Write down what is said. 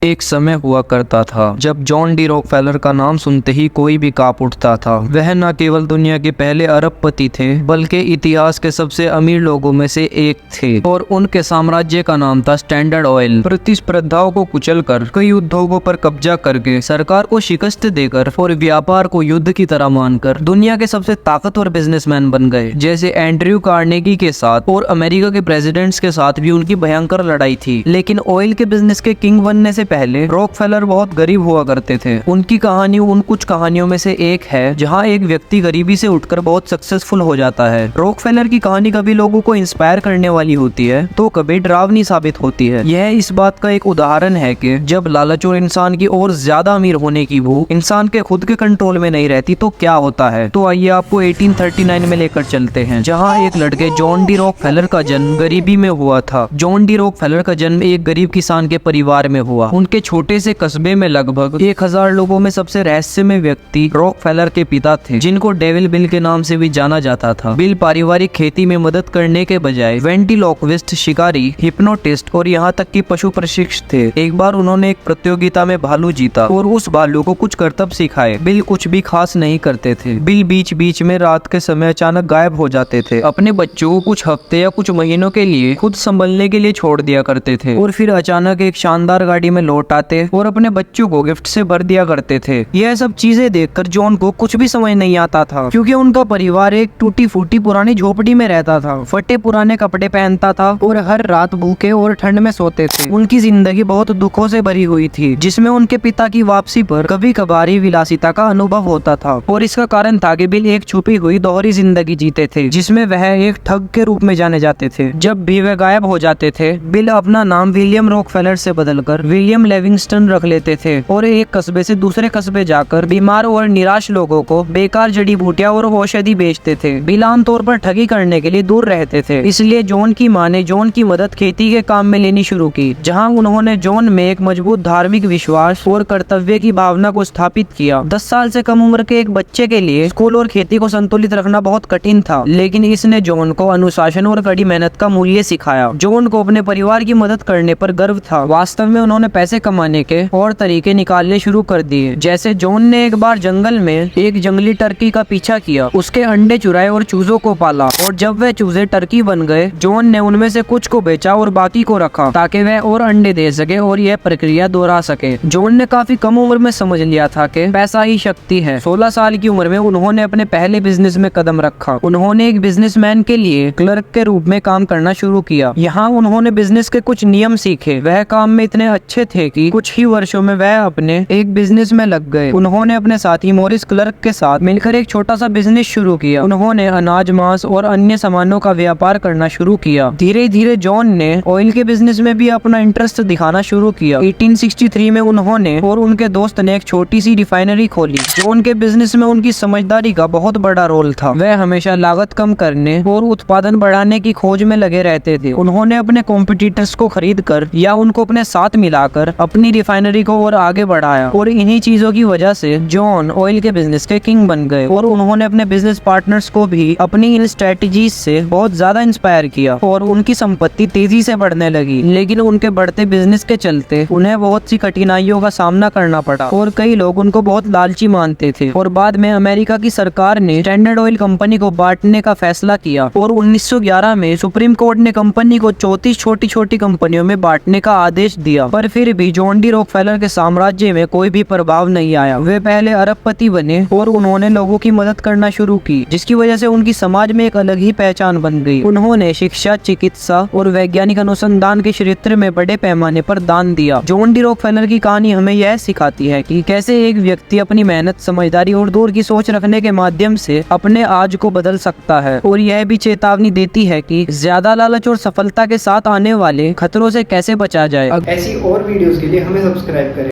एक समय हुआ करता था जब जॉन डी रॉकफेलर का नाम सुनते ही कोई भी कांप उठता था। वह न केवल दुनिया के पहले अरबपति थे बल्कि इतिहास के सबसे अमीर लोगों में से एक थे और उनके साम्राज्य का नाम था स्टैंडर्ड ऑयल। प्रतिस्पर्धाओं को कुचलकर, कई उद्योगों पर कब्जा करके, सरकार को शिकस्त देकर और व्यापार को युद्ध की तरह मानकर दुनिया के सबसे ताकतवर बिजनेसमैन बन गए। जैसे एंड्रयू कार्नेगी के साथ और अमेरिका के प्रेसिडेंट्स के साथ भी उनकी भयंकर लड़ाई थी। लेकिन ऑयल के बिजनेस के किंग बनने से पहले रॉकफेलर बहुत गरीब हुआ करते थे। उनकी कहानी उन कुछ कहानियों में से एक है जहां एक व्यक्ति गरीबी से उठकर बहुत सक्सेसफुल हो जाता है। रॉकफेलर की कहानी कभी लोगों को इंस्पायर करने वाली होती है तो कभी डरावनी साबित होती है। यह इस बात का एक उदाहरण है कि जब लालच और इंसान की और ज्यादा अमीर होने की भूख इंसान के खुद के कंट्रोल में नहीं रहती तो क्या होता है। तो आइए आपको 1839 में लेकर चलते हैं, जहाँ एक लड़के जॉन डी रॉकफेलर का जन्म गरीबी में हुआ था। जॉन डी रॉकफेलर का जन्म एक गरीब किसान के परिवार में हुआ। उनके छोटे से कस्बे में लगभग 1000 लोगों में सबसे रहस्यमय व्यक्ति रॉकफेलर के पिता थे, जिनको डेविल बिल के नाम से भी जाना जाता था। बिल पारिवारिक खेती में मदद करने के बजाय वेंटिलोक्विस्ट, शिकारी, हिप्नोटिस्ट और यहाँ तक कि पशु प्रशिक्षक थे। एक बार उन्होंने एक प्रतियोगिता में भालू जीता और उस भालू को कुछ करतब सिखाए। बिल कुछ भी खास नहीं करते थे। बिल बीच बीच में रात के समय अचानक गायब हो जाते थे। अपने बच्चों को कुछ हफ्ते या कुछ महीनों के लिए खुद संभलने के लिए छोड़ दिया करते थे और फिर अचानक एक शानदार गाड़ी में लौट आते और अपने बच्चों को गिफ्ट से भर दिया करते थे। यह सब चीजें देखकर जॉन को कुछ भी समझ नहीं आता था, क्योंकि उनका परिवार एक टूटी फूटी पुरानी झोपड़ी में रहता था, फटे पुराने कपड़े पहनता था और हर रात भूखे और ठंड में सोते थे। उनकी जिंदगी बहुत दुखों से भरी हुई थी, जिसमें उनके पिता की वापसी पर कभी कभार विलासिता का अनुभव होता था। और इसका कारण था कि बिल एक छुपी हुई दोहरी जिंदगी जीते थे, जिसमें वह एक ठग के रूप में जाने जाते थे। जब भी वह गायब हो जाते थे, बिल अपना नाम विलियम रॉकफेलर से बदलकर विलियम लिविंगस्टन रख लेते थे और एक कस्बे से दूसरे कस्बे जाकर बीमार और निराश लोगों को बेकार जड़ी बूटियां और औषधि बेचते थे। बिल आमतौर पर ठगी करने के लिए दूर रहते थे, इसलिए जॉन की मां ने जॉन की मदद खेती के काम में लेनी शुरू की, जहां उन्होंने जॉन में एक मजबूत धार्मिक विश्वास और कर्तव्य की भावना को स्थापित किया। 10 साल से कम उम्र के एक बच्चे के लिए स्कूल और खेती को संतुलित रखना बहुत कठिन था, लेकिन इसने जॉन को अनुशासन और कड़ी मेहनत का मूल्य सिखाया। जॉन को अपने परिवार की मदद करने पर गर्व था। वास्तव में उन्होंने पैसे कमाने के और तरीके निकालने शुरू कर दिए। जैसे जॉन ने एक बार जंगल में एक जंगली टर्की का पीछा किया, उसके अंडे चुराए और चूजों को पाला, और जब वह चूजे टर्की बन गए, जॉन ने उनमें से कुछ को बेचा और बाकी को रखा ताकि वह और अंडे दे सके और यह प्रक्रिया दोहरा सके। जॉन ने काफी कम उम्र में समझ लिया था कि पैसा ही शक्ति है। 16 साल की उम्र में उन्होंने अपने पहले बिजनेस में कदम रखा। उन्होंने एक बिजनेसमैन के लिए क्लर्क के रूप में काम करना शुरू किया। यहाँ उन्होंने बिजनेस के कुछ नियम सीखे। वह काम में इतने अच्छे थे कि कुछ ही वर्षों में वह अपने एक बिजनेस में लग गए। उन्होंने अपने साथी मॉरिस क्लर्क के साथ मिलकर एक छोटा सा बिजनेस शुरू किया। उन्होंने अनाज, मांस और अन्य सामानों का व्यापार करना शुरू किया। धीरे धीरे जॉन ने ऑयल के बिजनेस में भी अपना इंटरेस्ट दिखाना शुरू किया। 1863 में उन्होंने और उनके दोस्त ने एक छोटी सी रिफाइनरी खोली। जॉन के बिजनेस में उनकी समझदारी का बहुत बड़ा रोल था। वह हमेशा लागत कम करने और उत्पादन बढ़ाने की खोज में लगे रहते थे। उन्होंने अपने कॉम्पिटिटर्स को खरीद कर या उनको अपने साथ मिलाकर अपनी रिफाइनरी को और आगे बढ़ाया, और इन्हीं चीजों की वजह से जॉन ऑयल के बिजनेस के किंग बन गए। और उन्होंने अपने बिजनेस पार्टनर्स को भी अपनी इन स्ट्रेटजीज से बहुत ज्यादा इंस्पायर किया और उनकी संपत्ति तेजी से बढ़ने लगी। लेकिन उनके बढ़ते बिजनेस के चलते उन्हें बहुत सी कठिनाइयों का सामना करना पड़ा और कई लोग उनको बहुत लालची मानते थे। और बाद में अमेरिका की सरकार ने स्टैंडर्ड ऑयल कंपनी को बांटने का फैसला किया और 1911 में सुप्रीम कोर्ट ने कंपनी को 34 छोटी छोटी कंपनियों में बांटने का आदेश दिया। पर फिर भी जॉन डी रॉकफेलर के साम्राज्य में कोई भी प्रभाव नहीं आया। वे पहले अरबपति बने और उन्होंने लोगों की मदद करना शुरू की, जिसकी वजह से उनकी समाज में एक अलग ही पहचान बन गई। उन्होंने शिक्षा, चिकित्सा और वैज्ञानिक अनुसंधान के क्षेत्र में बड़े पैमाने पर दान दिया। जॉन डी रॉकफेलर की कहानी हमें यह सिखाती है कि कैसे एक व्यक्ति अपनी मेहनत, समझदारी और दूर की सोच रखने के माध्यम से अपने आज को बदल सकता है। और यह भी चेतावनी देती है कि ज्यादा लालच और सफलता के साथ आने वाले खतरों से कैसे बचा जाए। ऐसी और वीडियोस के लिए हमें सब्सक्राइब करें।